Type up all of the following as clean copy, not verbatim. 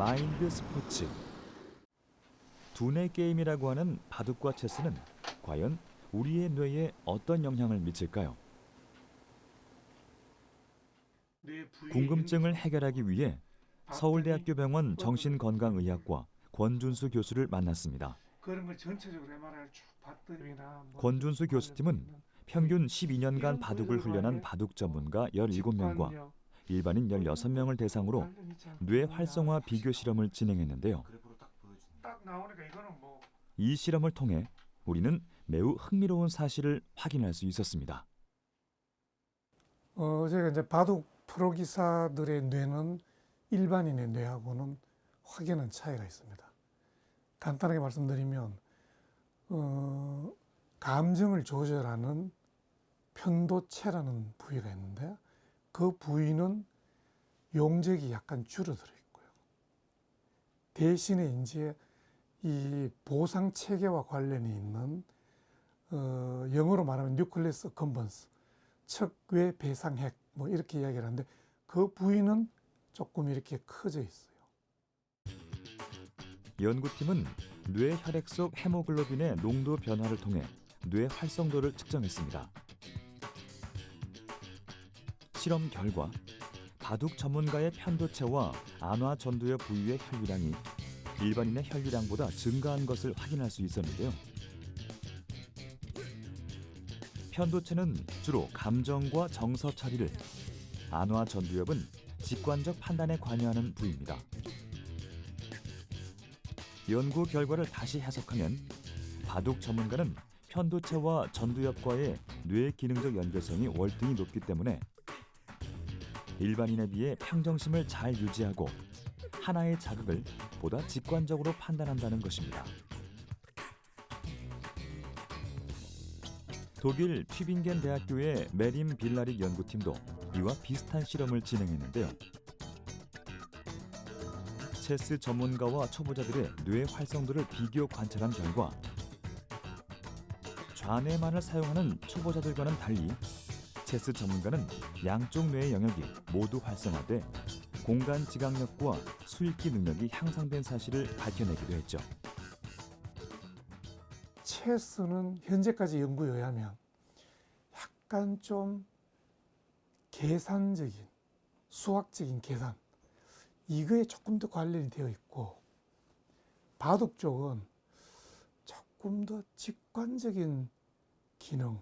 마인드 스포츠. 두뇌 게임이라고 하는 바둑과 체스는 과연 우리의 뇌에 어떤 영향을 미칠까요? 궁금증을 해결하기 위해 서울대학교 병원 정신건강의학과 권준수 교수를 만났습니다. 그런 걸 전체적으로 MRI를 쭉 봤더니나 권준수 교수팀은 평균 12년간 바둑을 훈련한 바둑 전문가 17명과 일반인 16명을 대상으로 뇌 활성화 비교 실험을 진행했는데요. 딱 나오니까 이거는 뭐 이 실험을 통해 우리는 매우 흥미로운 사실을 확인할 수 있었습니다. 저희가 이제 바둑 프로 기사들의 뇌는 일반인의 뇌하고는 확연한 차이가 있습니다. 간단하게 말씀드리면 감정을 조절하는 편도체라는 부위가 있는데 그 부위는 용적이 약간 줄어들어 있고요. 대신에 이제 이 보상 체계와 관련이 있는 영어로 말하면 뉴클레스 컨번스, 척외 배상핵 뭐 이렇게 이야기를 하는데 그 부위는 조금 이렇게 커져 있어요. 연구팀은 뇌 혈액 속 헤모글로빈의 농도 변화를 통해 뇌 활성도를 측정했습니다. 실험 결과 바둑 전문가의 편도체와 안화 전두엽 부위의 혈류량이 일반인의 혈류량보다 증가한 것을 확인할 수 있었는데요. 편도체는 주로 감정과 정서 처리를, 안화 전두엽은 직관적 판단에 관여하는 부위입니다. 연구 결과를 다시 해석하면 바둑 전문가는 편도체와 전두엽과의 뇌 기능적 연결성이 월등히 높기 때문에 일반인에 비해 평정심을 잘 유지하고 하나의 자극을 보다 직관적으로 판단한다는 것입니다. 독일 튜빙겐 대학교의 메림 빌라릭 연구팀도 이와 비슷한 실험을 진행했는데요. 체스 전문가와 초보자들의 뇌 활성도를 비교 관찰한 결과 좌뇌만을 사용하는 초보자들과는 달리 체스 전문가는 양쪽 뇌의 영역이 모두 활성화돼 공간 지각력과 수익기 능력이 향상된 사실을 밝혀내기도 했죠. 체스는 현재까지 연구에 의하면 약간 좀 계산적인, 수학적인 계산 이거에 조금 더 관련이 되어 있고 바둑 쪽은 조금 더 직관적인 기능,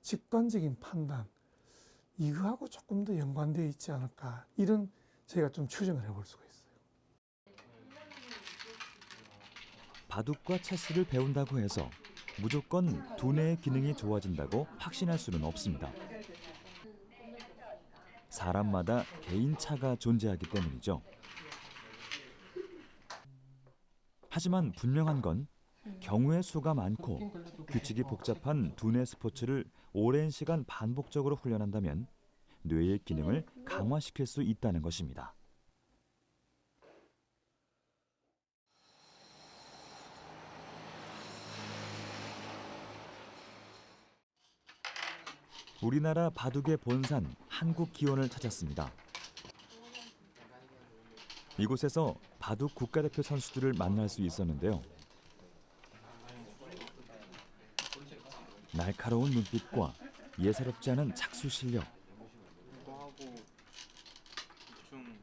직관적인 판단 이거하고 조금 더 연관되어 있지 않을까 이런 저희가 좀 추정을 해볼 수가 있어요. 바둑과 체스를 배운다고 해서 무조건 두뇌의 기능이 좋아진다고 확신할 수는 없습니다. 사람마다 개인차가 존재하기 때문이죠. 하지만 분명한 건 경우의 수가 많고 규칙이 복잡한 두뇌 스포츠를 오랜 시간 반복적으로 훈련한다면 뇌의 기능을 강화시킬 수 있다는 것입니다. 우리나라 바둑의 본산 한국 기원을 찾았습니다. 이곳에서 바둑 국가대표 선수들을 만날 수 있었는데요. 날카로운 눈빛과 예사롭지 않은 착수 실력,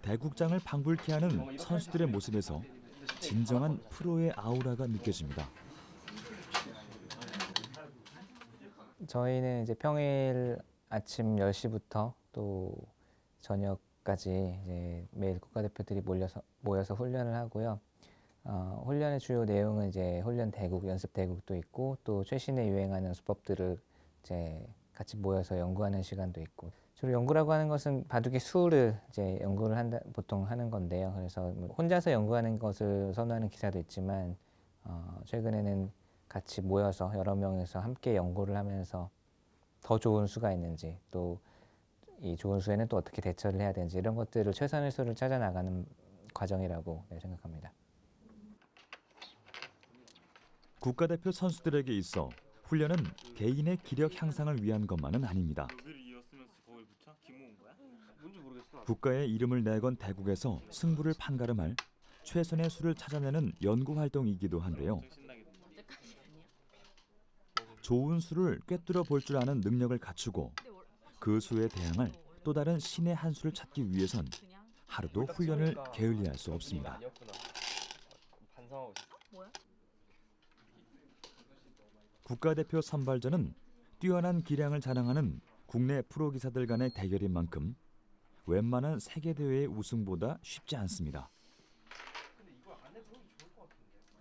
대국장을 방불케 하는 선수들의 모습에서 진정한 프로의 아우라가 느껴집니다. 저희는 이제 평일 아침 10시부터 또 저녁까지 이제 매일 국가대표들이 모여서 훈련을 하고요. 훈련의 주요 내용은 이제 훈련 대국, 연습 대국도 있고 또 최신에 유행하는 수법들을 이제 같이 모여서 연구하는 시간도 있고 주로 연구라고 하는 것은 바둑의 수를 이제 연구를 보통 하는 건데요. 그래서 혼자서 연구하는 것을 선호하는 기사도 있지만 최근에는 같이 모여서 여러 명이서 함께 연구를 하면서 더 좋은 수가 있는지 또 이 좋은 수에는 또 어떻게 대처를 해야 되는지 이런 것들을 최선의 수를 찾아 나가는 과정이라고 생각합니다. 국가대표 선수들에게 있어 훈련은 개인의 기력 향상을 위한 것만은 아닙니다. 이었으면서 거울 붙여? 김호은 거야? 뭔지 모르겠어. 국가의 이름을 내건 대국에서 승부를 판가름할 최선의 수를 찾아내는 연구 활동이기도 한데요. 좋은 수를 꿰뚫어 볼 줄 아는 능력을 갖추고 그 수에 대항할 또 다른 신의 한 수를 찾기 위해선 하루도 훈련을 게을리할 수 없습니다. 국가대표 선발전은 뛰어난 기량을 자랑하는 국내 프로기사들 간의 대결인 만큼 웬만한 세계대회의 우승보다 쉽지 않습니다.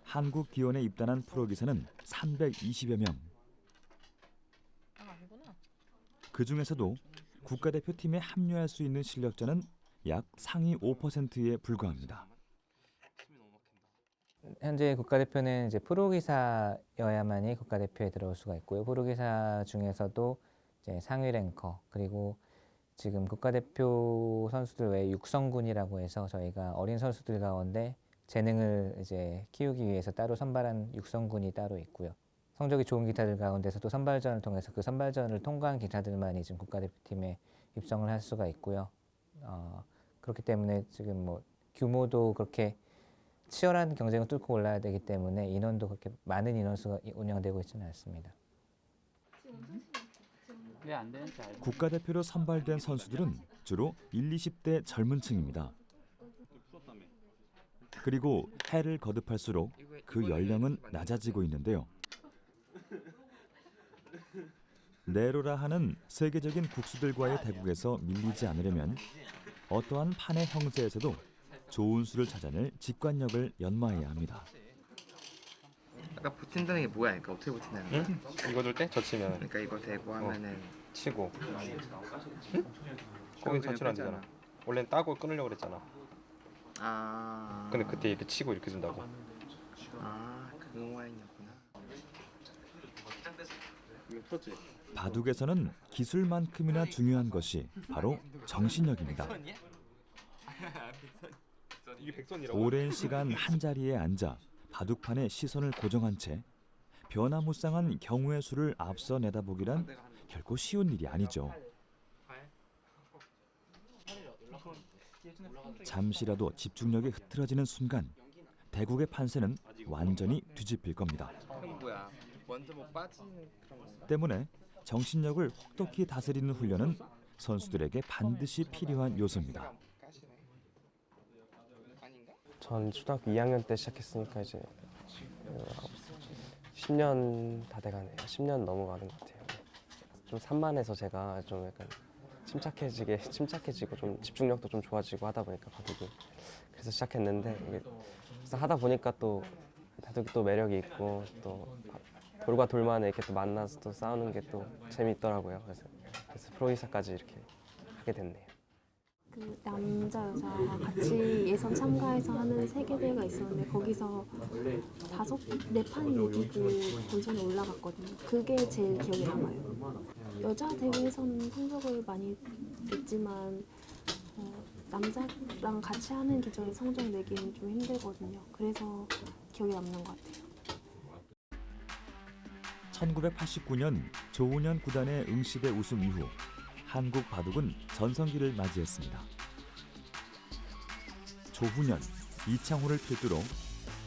한국 기원에 입단한 프로기사는 320여 명. 그 중에서도 국가대표팀에 합류할 수 있는 실력자는 약 상위 5%에 불과합니다. 현재 국가대표는 이제 프로기사여야만이 국가대표에 들어올 수가 있고요. 프로기사 중에서도 이제 상위 랭커, 그리고 지금 국가대표 선수들 외에 육성군이라고 해서 저희가 어린 선수들 가운데 재능을 이제 키우기 위해서 따로 선발한 육성군이 따로 있고요. 성적이 좋은 기사들 가운데서도 선발전을 통해서 그 선발전을 통과한 기사들만이 지금 국가대표팀에 입성을 할 수가 있고요. 그렇기 때문에 지금 뭐 규모도 그렇게 치열한 경쟁을 뚫고 올라야 되기 때문에 인원도 그렇게 많은 인원수가 운영되고 있지는 않습니다. 국가대표로 선발된 선수들은 주로 20, 30대 젊은 층입니다. 그리고 해를 거듭할수록 그 연령은 낮아지고 있는데요. 네로라 하는 세계적인 국수들과의 대국에서 밀리지 않으려면 어떠한 판의 형세에서도 좋은 수를 찾아낼 직관력을 연마해야 합니다. 아까 버틴다는 게 뭐야? 그러니까 어떻게 버틴다는 거야? 응? 이거 줄 때 젖히면 그러니까 이거 대고 하면은 치고. 응? 거기 젖히면 안 되잖아. 원래는 따고 끊으려고 그랬잖아. 아. 근데 그때 이렇게 치고 이렇게 준다고. 아, 그 와인이었구나. 바둑에서는 기술만큼이나 중요한 것이 바로 정신력입니다. 이게 백선이라고. 오랜 시간 한 자리에 앉아 바둑판에 시선을 고정한 채 변화무쌍한 경우의 수를 앞서 내다보기란 결코 쉬운 일이 아니죠. 잠시라도 집중력이 흐트러지는 순간 대국의 판세는 완전히 뒤집힐 겁니다. 그럼 뭐야? 먼저 뭐 빠지는 그런 거. 때문에 정신력을 혹독히 다스리는 훈련은 선수들에게 반드시 필요한 요소입니다. 전 초등학교 2학년 때 시작했으니까 이제 10년 다 돼가네요. 10년 넘어가는 것 같아요. 좀 산만해서 제가 좀 약간 침착해지고 좀 집중력도 좀 좋아지고 하다 보니까 바둑이 그래서 시작했는데 이게 그래서 하다 보니까 또 바둑이 또 매력이 있고 또 돌과 돌만에 이렇게 또 만나서 또 싸우는 게 또 재미있더라고요. 그래서 프로기사까지 이렇게 하게 됐네요. 그 남자 여자 같이 예선 참가해서 하는 세계대회가 있었는데 거기서 4판 이기고 본선에 올라갔거든요. 그게 제일 기억에 남아요. 여자 대회에서는 성적을 많이 냈지만 남자랑 같이 하는 기전에 성적 내기는 좀 힘들거든요. 그래서 기억에 남는 것 같아요. 1989년 조훈현 구단의 응시대 우승 이후 한국 바둑은 전성기를 맞이했습니다. 조훈현, 이창호를 필두로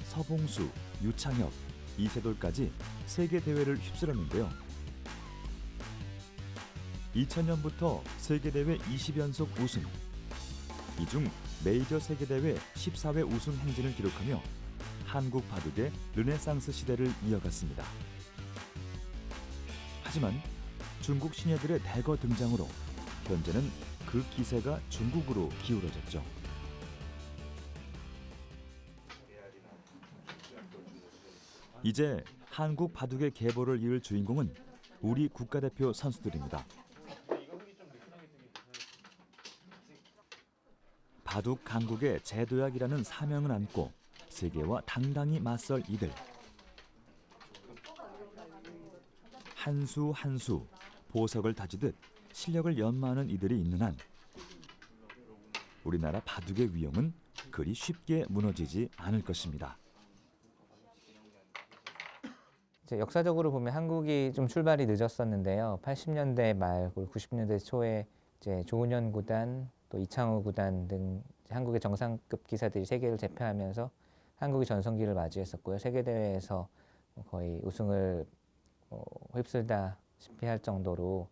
서봉수, 유창혁, 이세돌까지 세계 대회를 휩쓸었는데요. 2000년부터 세계대회 20연속 우승, 이 중 메이저 세계대회 14회 우승 행진을 기록하며 한국 바둑의 르네상스 시대를 이어갔습니다. 하지만 중국 신예들의 대거 등장으로 현재는 그 기세가 중국으로 기울어졌죠. 이제 한국 바둑의 계보를 이을 주인공은 우리 국가대표 선수들입니다. 바둑 강국의 제도약이라는 사명을 안고 세계와 당당히 맞설 이들. 한 수 한 수 보석을 다지듯 실력을 연마하는 이들이 있는 한 우리나라 바둑의 위용은 그리 쉽게 무너지지 않을 것입니다. 이제 역사적으로 보면 한국이 좀 출발이 늦었었는데요. 80년대 말 그리고 90년대 초에 이제 조훈현 구단 또 또 이창호 구단 등 한국의 정상급 기사들이 세계를 제패하면서 한국이 전성기를 맞이했었고요. 세계 대회에서 거의 우승을 휩쓸다시피 할 정도로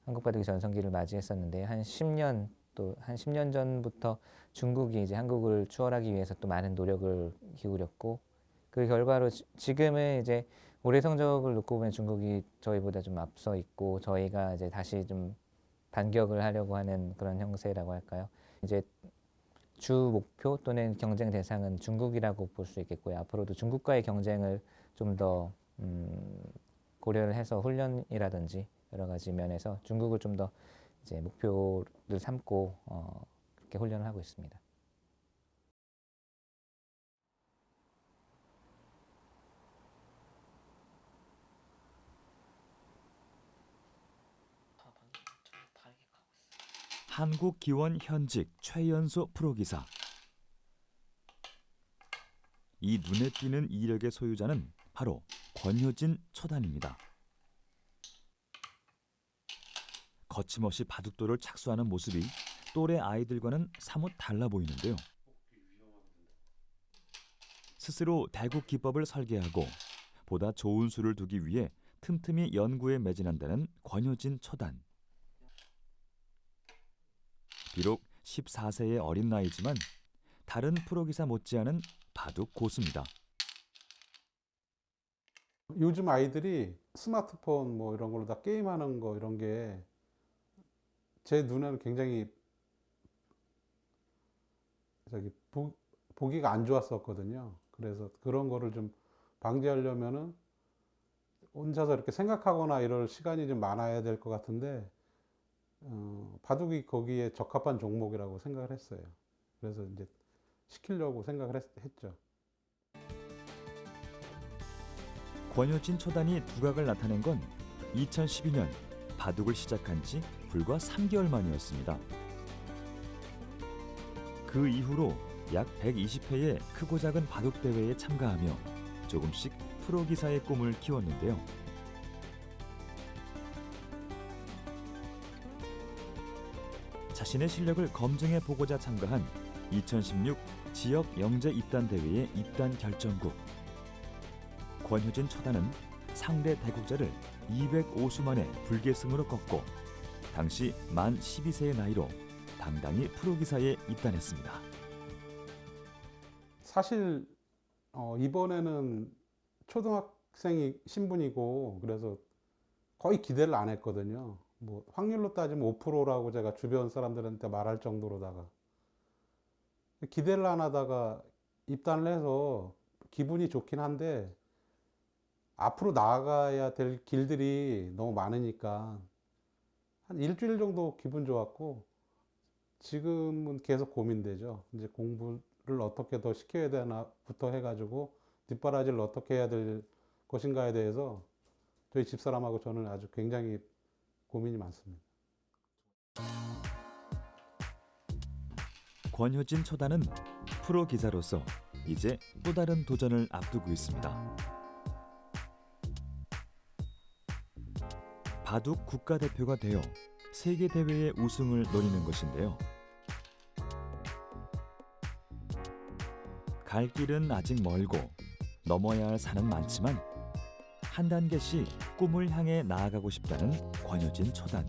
한국 바둑이 전성기를 맞이했었는데 한 10년 전부터 중국이 이제 한국을 추월하기 위해서 또 많은 노력을 기울였고 그 결과로 지금은 이제 올해 성적을 놓고 보면 중국이 저희보다 좀 앞서 있고 저희가 이제 다시 좀 반격을 하려고 하는 그런 형세라고 할까요? 이제 주 목표 또는 경쟁 대상은 중국이라고 볼 수 있겠고요. 앞으로도 중국과의 경쟁을 좀 더 고려를 해서 훈련이라든지 여러 가지 면에서 중국을 좀 더 이제 목표를 삼고 그렇게 훈련을 하고 있습니다. 한국기원 현직 최연소 프로기사. 이 눈에 띄는 이력의 소유자는 바로 권효진 초단입니다. 거침없이 바둑돌을 착수하는 모습이 또래 아이들과는 사뭇 달라 보이는데요. 스스로 대국 기법을 설계하고 보다 좋은 수를 두기 위해 틈틈이 연구에 매진한다는 권효진 초단. 비록 14세의 어린 나이지만 다른 프로기사 못지않은 바둑 고수입니다. 요즘 아이들이 스마트폰 뭐 이런 걸로 다 게임하는 거 이런 게 제 눈에는 굉장히 보기가 안 좋았었거든요. 그래서 그런 거를 좀 방지하려면은 혼자서 이렇게 생각하거나 이럴 시간이 좀 많아야 될 것 같은데 바둑이 거기에 적합한 종목이라고 생각을 했어요. 그래서 이제 시키려고 생각을 했죠. 권효진 초단이 두각을 나타낸 건 2012년 바둑을 시작한 지 불과 3개월 만이었습니다. 그 이후로 약 120회의 크고 작은 바둑 대회에 참가하며 조금씩 프로기사의 꿈을 키웠는데요. 자신의 실력을 검증해 보고자 참가한 2016 지역 영재 입단 대회의 입단 결정국. 권효진 초단은 상대 대국자를 205수 만에 불계승으로 꺾고 당시 만 12세의 나이로 당당히 프로기사에 입단했습니다. 사실 이번에는 초등학생이 신분이고 그래서 거의 기대를 안 했거든요. 뭐 확률로 따지면 5%라고 제가 주변 사람들한테 말할 정도로다가 기대를 안 하다가 입단을 해서 기분이 좋긴 한데 앞으로 나아가야 될 길들이 너무 많으니까 한 일주일 정도 기분 좋았고 지금은 계속 고민되죠. 이제 공부를 어떻게 더 시켜야 되나부터 해가지고 뒷바라지를 어떻게 해야 될 것인가에 대해서 저희 집사람하고 저는 아주 굉장히 고민이 많습니다. 권효진 초단은 프로 기사로서 이제 또 다른 도전을 앞두고 있습니다. 바둑 국가대표가 되어 세계대회의 우승을 노리는 것인데요. 갈 길은 아직 멀고 넘어야 할 산은 많지만 한 단계씩 꿈을 향해 나아가고 싶다는 권효진 초단.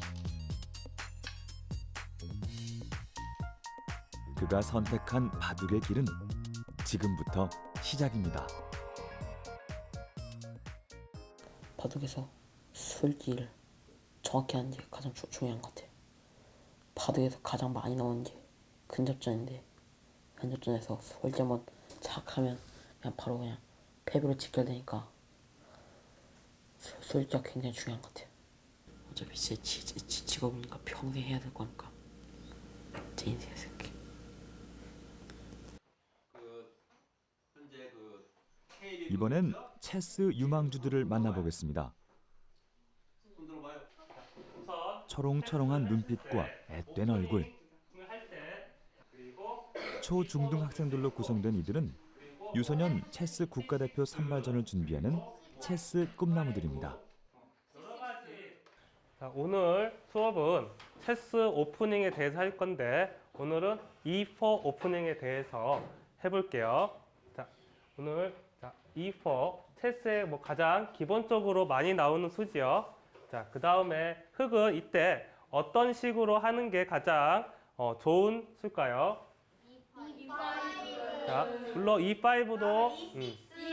그가 선택한 바둑의 길은 지금부터 시작입니다. 바둑에서 술기를 정확히 하는 게 가장 중요한 것 같아요. 바둑에서 가장 많이 나오는 게 근접전인데 근접전에서 솔기 한번 착 하면 그냥 바로 그냥 패배로 직결되니까 솔기가 굉장히 중요한 것 같아요. 어차피 제 직업이니까 평생 해야 될 거니까 제 인생에서 이렇게. 이번엔 체스 유망주들을 만나보겠습니다. 초롱초롱한 눈빛과 앳된 얼굴. 초중등 학생들로 구성된 이들은 유소년 체스 국가대표 선발전을 준비하는 체스 꿈나무들입니다. 자, 오늘 수업은 체스 오프닝에 대해서 할 건데 오늘은 E4 오프닝에 대해서 해볼게요. 자, 오늘 E4 체스에 뭐 가장 기본적으로 많이 나오는 수지요. 자, 그 다음에 흑은 이때 어떤 식으로 하는 게 가장 좋은 수일까요? 자, 물론 E5도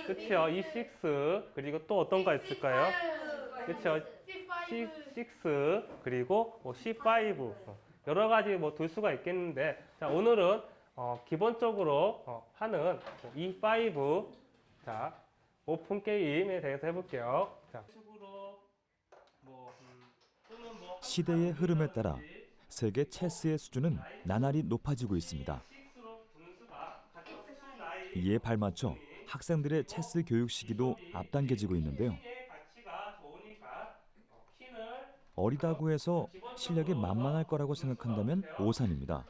그렇죠. E6 그리고 또 어떤 거 있을까요? 그렇죠. C6 그리고 C5 여러 가지 뭐 둘 수가 있겠는데 자, 오늘은 기본적으로 하는 E5 자, 오픈 게임에 대해서 해볼게요. 자, 시대의 흐름에 따라 세계 체스의 수준은 나날이 높아지고 있습니다. 이에 발맞춰 학생들의 체스 교육 시기도 앞당겨지고 있는데요. 어리다고 해서 실력이 만만할 거라고 생각한다면 오산입니다.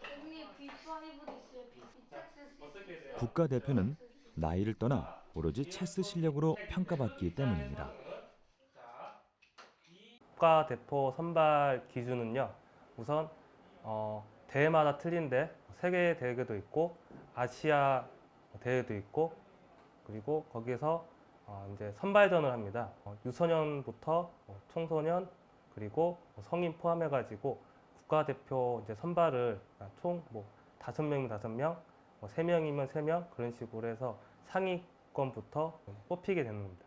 국가대표는 나이를 떠나 오로지 체스 실력으로 평가받기 때문입니다. 국가대표 선발 기준은요. 우선 대회마다 틀린데 세계 대회도 있고 아시아 대회도 있고 그리고 거기에서 이제 선발전을 합니다. 유소년부터 청소년 그리고 성인 포함해가지고 국가대표 이제 선발을 총 5명이면 5명, 3명이면 3명 그런 식으로 해서 상위권부터 뽑히게 되는 겁니다.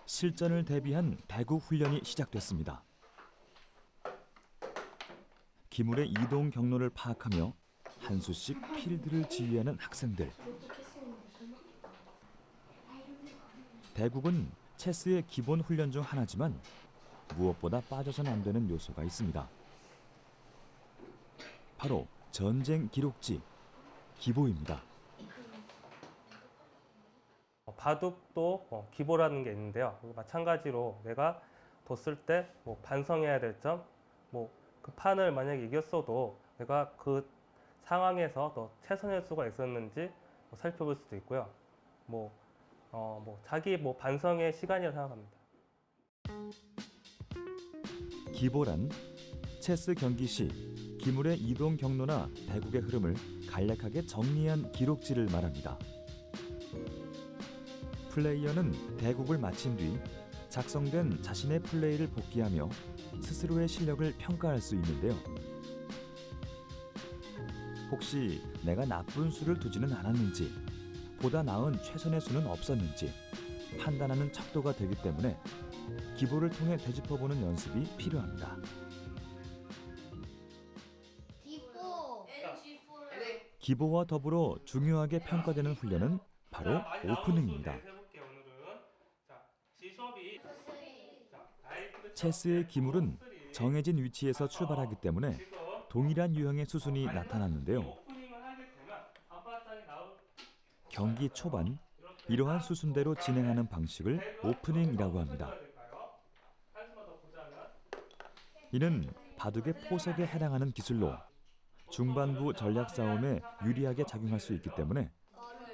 실전을 대비한 배구 훈련이 시작됐습니다. 기물의 이동 경로를 파악하며 한 수씩 필드를 지휘하는 학생들. 배구는 체스의 기본 훈련 중 하나지만 무엇보다 빠져선 안 되는 요소가 있습니다. 바로 전쟁 기록지, 기보입니다. 바둑도 기보라는 게 있는데요. 마찬가지로 내가 뒀을 때 반성해야 될 점, 그 판을 만약에 이겼어도 내가 그 상황에서 더 최선의 수가 있었는지 살펴볼 수도 있고요. 자기 반성의 시간이라고 생각합니다. 기보란 체스 경기 시 기물의 이동 경로나 대국의 흐름을 간략하게 정리한 기록지를 말합니다. 플레이어는 대국을 마친 뒤 작성된 자신의 플레이를 복기하며 스스로의 실력을 평가할 수 있는데요. 혹시 내가 나쁜 수를 두지는 않았는지, 보다 나은 최선의 수는 없었는지 판단하는 척도가 되기 때문에 기보를 통해 되짚어보는 연습이 필요합니다. 기보와 더불어 중요하게 평가되는 훈련은 바로 오프닝입니다. 체스의 기물은 정해진 위치에서 출발하기 때문에 동일한 유형의 수순이 나타났는데요. 경기 초반 이러한 수순대로 진행하는 방식을 오프닝이라고 합니다. 이는 바둑의 포석에 해당하는 기술로 중반부 전략 싸움에 유리하게 작용할 수 있기 때문에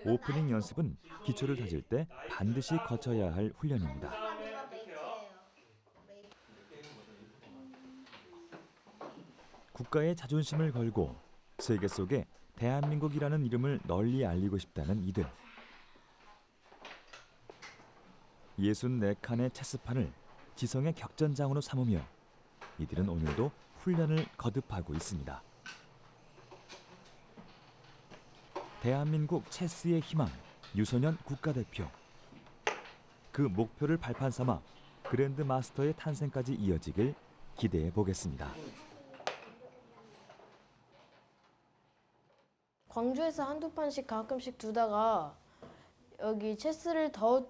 오프닝 연습은 기초를 다질 때 반드시 거쳐야 할 훈련입니다. 국가의 자존심을 걸고 세계 속에 대한민국이라는 이름을 널리 알리고 싶다는 이들. 64칸의 체스판을 지성의 격전장으로 삼으며 이들은 오늘도 훈련을 거듭하고 있습니다. 대한민국 체스의 희망, 유소년 국가대표. 그 목표를 발판 삼아 그랜드 마스터의 탄생까지 이어지길 기대해 보겠습니다. 광주에서 한두 판씩 가끔씩 두다가 여기 체스를 더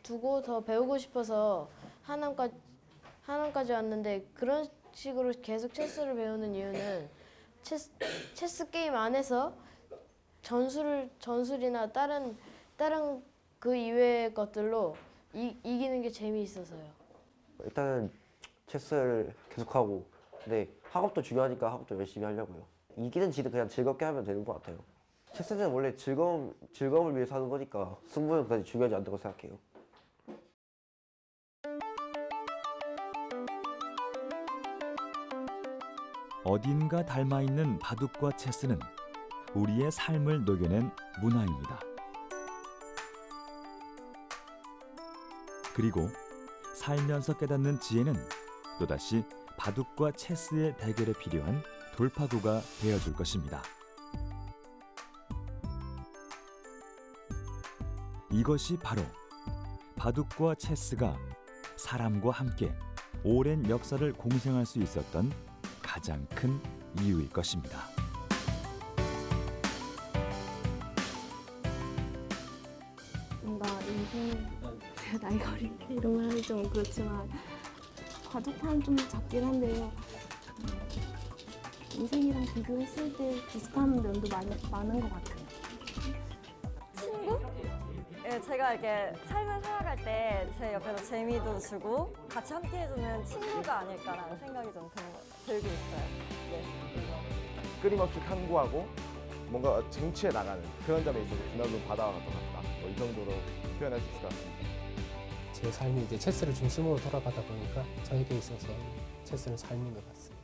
두고 더 배우고 싶어서 하남까지 왔는데 그런 식으로 계속 체스를 배우는 이유는 체스 게임 안에서 전술이나 다른 그 이외의 것들로 이기는 게 재미있어서요. 일단은 체스를 계속하고 근데 학업도 중요하니까 학업도 열심히 하려고요. 이기든 지든 그냥 즐겁게 하면 되는 것 같아요. 체스는 원래 즐거움을 위해서 하는 거니까 승부는 그다지 중요하지 않다고 생각해요. 어딘가 닮아있는 바둑과 체스는 우리의 삶을 녹여낸 문화입니다. 그리고 살면서 깨닫는 지혜는 또다시 바둑과 체스의 대결에 필요한 돌파구가 되어줄 것입니다. 이것이 바로 바둑과 체스가 사람과 함께 오랜 역사를 공생할 수 있었던 가장 큰 이유일 것입니다. 뭔가 인생 제가 나이가 어릴 때 이런 말 하기 좀 그렇지만 바둑판 좀 작긴 한데요. 인생이랑 비교했을 때 비슷한 면도 많은 것 같아요. 친구? 예, 제가 이렇게 삶을 살아갈 때 제 옆에서 재미도 주고 같이 함께 해주는 친구가 아닐까라는 생각이 좀 들고 있어요. 네. 끊임없이 탐구하고 뭔가 쟁취해 나가는 그런 점에 있어서 드넓은 바다와 같은 것 같다. 뭐 이 정도로 표현할 수 있을 것 같습니다. 제 삶이 이제 체스를 중심으로 돌아가다 보니까 저에게 있어서 체스는 삶인 것 같습니다.